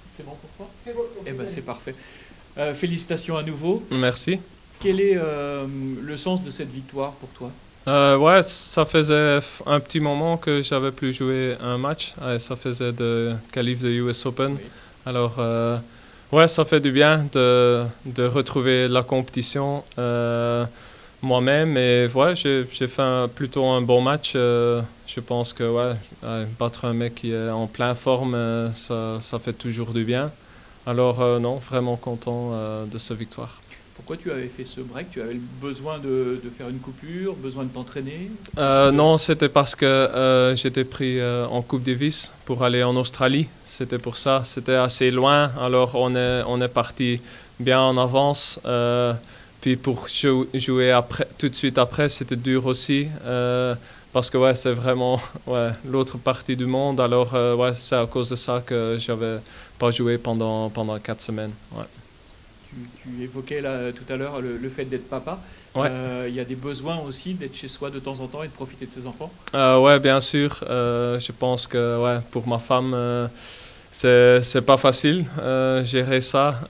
C'est bon pour toi? C'est bon. Eh ben, c'est parfait. Félicitations à nouveau. Merci. Quel est le sens de cette victoire pour toi? Ouais, ça faisait un petit moment que j'avais plus joué un match. Ça faisait de qualif de US Open. Oui. Alors, ouais, ça fait du bien de retrouver la compétition moi-même. Et ouais, j'ai fait plutôt un bon match. Je pense que ouais, battre un mec qui est en pleine forme, ça fait toujours du bien. Alors, non, vraiment content de cette victoire. Pourquoi tu avais fait ce break? Tu avais besoin de faire une coupure, besoin de t'entraîner? Non, c'était parce que j'étais pris en Coupe Davis pour aller en Australie. C'était pour ça. C'était assez loin. Alors on est parti bien en avance. Puis pour jouer après, tout de suite après, c'était dur aussi. Parce que ouais, c'est vraiment ouais, l'autre partie du monde. Alors ouais, c'est à cause de ça que j'avais pas joué pendant 4 semaines. Ouais. Tu évoquais là, tout à l'heure le fait d'être papa. Ouais. Il y a des besoins aussi d'être chez soi de temps en temps et de profiter de ses enfants? Ouais, bien sûr. Je pense que ouais, pour ma femme, c'est pas facile gérer ça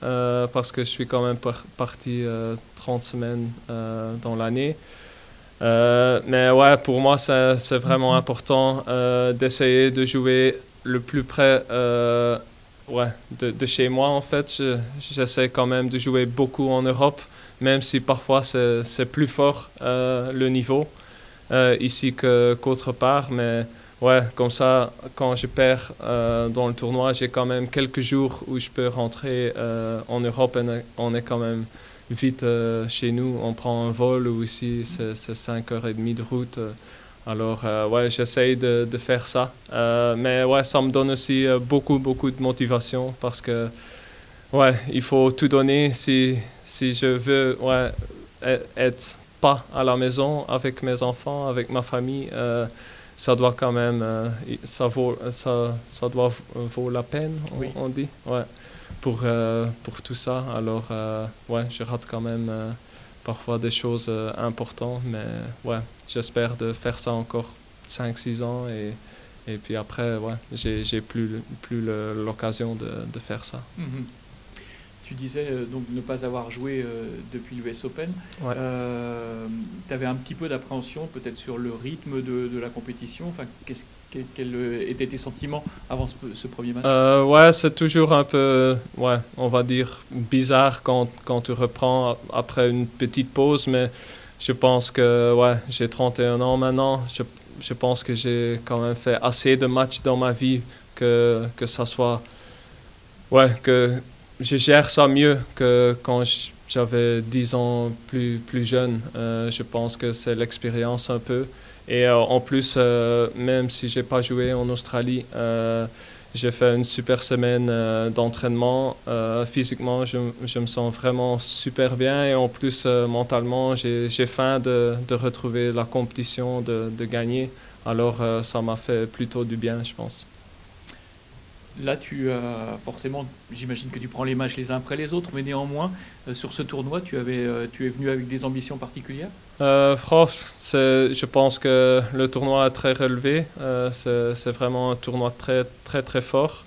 parce que je suis quand même parti 30 semaines dans l'année. Mais ouais, pour moi, c'est vraiment important d'essayer de jouer le plus près ouais, de chez moi, en fait. J'essaie quand même de jouer beaucoup en Europe, même si parfois c'est plus fort le niveau ici qu'autre part. Mais ouais, comme ça, quand je perds dans le tournoi, j'ai quand même quelques jours où je peux rentrer en Europe et on est quand même vite chez nous. On prend un vol ou ici, c'est 5h30 de route. Alors, ouais, j'essaye de faire ça. Mais ouais, ça me donne aussi beaucoup de motivation parce que, ouais, il faut tout donner si je veux ouais, être pas à la maison avec mes enfants, avec ma famille. Ça doit quand même, ça doit vaut la peine, Oui. on dit, ouais, pour tout ça. Alors, ouais, je rate quand même parfois des choses importantes, mais ouais, j'espère de faire ça encore 5-6 ans et puis après, ouais, j'ai plus l'occasion de faire ça. Mm-hmm. Tu disais donc ne pas avoir joué depuis l'US Open. Ouais. Tu avais un petit peu d'appréhension peut-être sur le rythme de la compétition. Enfin, quels étaient tes sentiments avant ce premier match? Ouais, c'est toujours un peu, ouais, on va dire, bizarre quand tu reprends après une petite pause, mais je pense que ouais, j'ai 31 ans maintenant. Je pense que j'ai quand même fait assez de matchs dans ma vie que ça soit... Ouais, que je gère ça mieux que quand j'avais 10 ans plus jeune. Je pense que c'est l'expérience un peu. Et en plus, même si j'ai pas joué en Australie, j'ai fait une super semaine d'entraînement. Physiquement, je me sens vraiment super bien. Et en plus, mentalement, j'ai faim de retrouver la compétition, de gagner. Alors, ça m'a fait plutôt du bien, je pense. Là, tu as forcément, j'imagine que tu prends les matchs les uns après les autres, mais néanmoins, sur ce tournoi, tu es venu avec des ambitions particulières? Je pense que le tournoi est très relevé. C'est vraiment un tournoi très fort.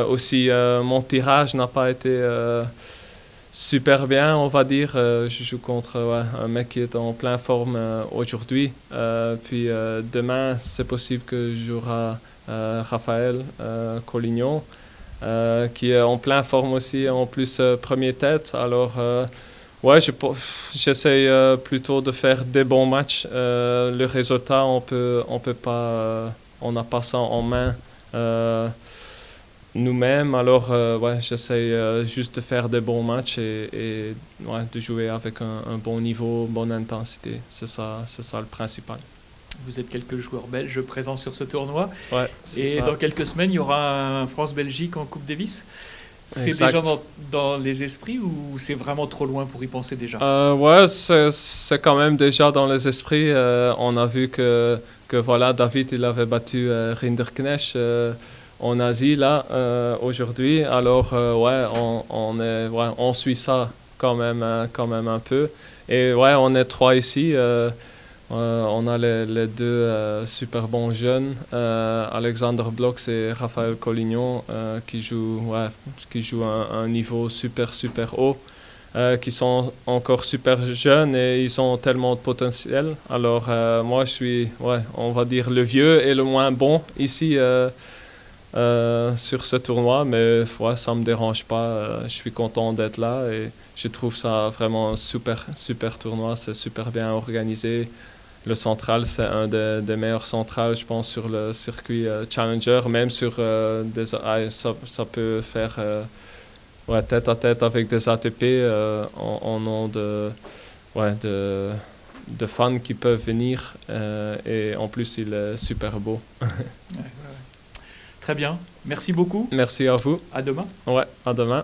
Aussi, mon tirage n'a pas été super bien, on va dire. Je joue contre ouais, un mec qui est en pleine forme aujourd'hui. Puis demain, c'est possible que je jouerai Raphaël Collignon, qui est en pleine forme aussi, en plus premier tête. Alors, ouais, j'essaye plutôt de faire des bons matchs. Le résultat, on peut pas, on n'a pas ça en main nous-mêmes. Alors, ouais, j'essaye juste de faire des bons matchs et ouais, de jouer avec un bon niveau, bonne intensité. C'est ça le principal. Vous êtes quelques joueurs belges présents sur ce tournoi. Ouais, et ça. Dans quelques semaines, il y aura un France-Belgique en Coupe Davis. C'est Exact. déjà dans les esprits ou c'est vraiment trop loin pour y penser déjà? Ouais, c'est quand même déjà dans les esprits. On a vu que voilà, David il avait battu Rinderknecht en Asie là aujourd'hui. Alors ouais, on suit ça quand même un peu. Et ouais, on est 3 ici. On a les deux super bons jeunes, Alexander Bloks et Raphaël Collignon, qui jouent un niveau super haut, qui sont encore super jeunes et ils ont tellement de potentiel. Alors moi, je suis, on va dire, le vieux et le moins bon ici sur ce tournoi, mais ça ne me dérange pas. Je suis content d'être là et je trouve ça vraiment un super tournoi. C'est super bien organisé. Le central, c'est un des meilleurs centrales, je pense, sur le circuit Challenger. Même sur ça peut faire tête à tête avec des ATP en nom de fans qui peuvent venir. Et en plus, il est super beau. Très bien. Merci beaucoup. Merci à vous. À demain. Ouais, à demain.